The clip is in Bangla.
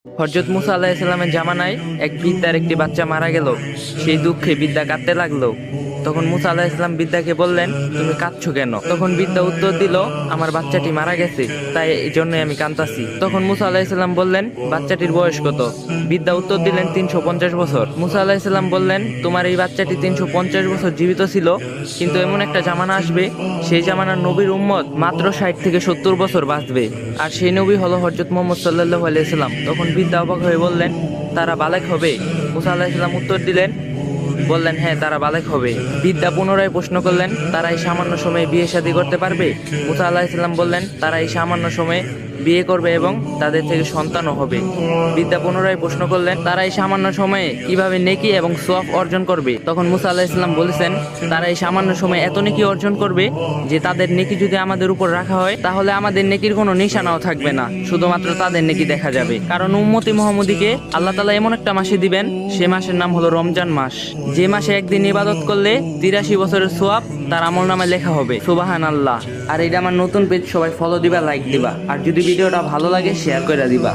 হযরত মুসা আলাইহিস সালামের জামানায় এক বৃদ্ধার একটি বাচ্চা মারা গেল। সেই দুঃখে বৃদ্ধা কাঁদতে লাগলো। তখন মুসা আলাইহিস সালাম বৃদ্ধাকে বললেন, তুমি কাঁদছো কেন? তখন বৃদ্ধা উত্তর দিল, আমার বাচ্চাটি মারা গেছে, তাই এই জন্যই আমি কাঁদতাছি। তখন মুসা আলাইহিস সালাম বললেন, বাচ্চাটির বয়স কত? বৃদ্ধা উত্তর দিলেন, 350 বছর। মুসা আলাইহিস সালাম বললেন, তোমার এই বাচ্চাটি 350 বছর জীবিত ছিল, কিন্তু এমন একটা জামানা আসবে, সেই জামানার নবীর উম্মত মাত্র 60 থেকে 70 বছর বাঁচবে, আর সেই নবী হলো হযরত মুহাম্মদ সাল্লাল্লাহু আলাইহি সাল্লাম। তখন বৃদ্ধা অবাক হয়ে বললেন, তারা বালেক হবে? মুসা আলাইহিস সালাম উত্তর বললেন, হ্যাঁ, তারা বালেক হবে। বৃদ্ধা পুনরায় প্রশ্ন করলেন, তারা এই সামান্য সময়ে বিয়ে শাদী করতে পারবে? মুসা আলাইহিস সালাম বললেন, তারা এই সামান্য সময়ে বিয়ে করবে এবং তাদের থেকে সন্তানও হবে। বৃদ্ধা পুনরায় প্রশ্ন করলেন, তারা এই সামান্য সময়ে কিভাবে নেকি এবং সওয়াব অর্জন করবে? তখন মুসা আলাইহিস সালাম বলেছেন, তারা এই সামান্য সময়ে এত নেকি অর্জন করবে যে তাদের নেকি যদি আমাদের উপর রাখা হয় তাহলে আমাদের নেকির কোনো নিশানাও থাকবে না, শুধুমাত্র তাদের নেকি দেখা যাবে। কারণ উম্মতি মুহাম্মদীকে আল্লাহ তাআলা এমন একটা মাসে দিবেন, সে মাসের নাম হলো রমজান মাস, যে মাসে একদিন ইবাদত করলে 83 বছরের সওয়াব তার আমলনামায় লেখা হবে। সুবহানাল্লাহ। আর এটা আমার নতুন পেজ, সবাই ফলো দিবা, লাইক দিবা, আর যদি ভিডিওটা ভালো লাগে শেয়ার করে দিবা।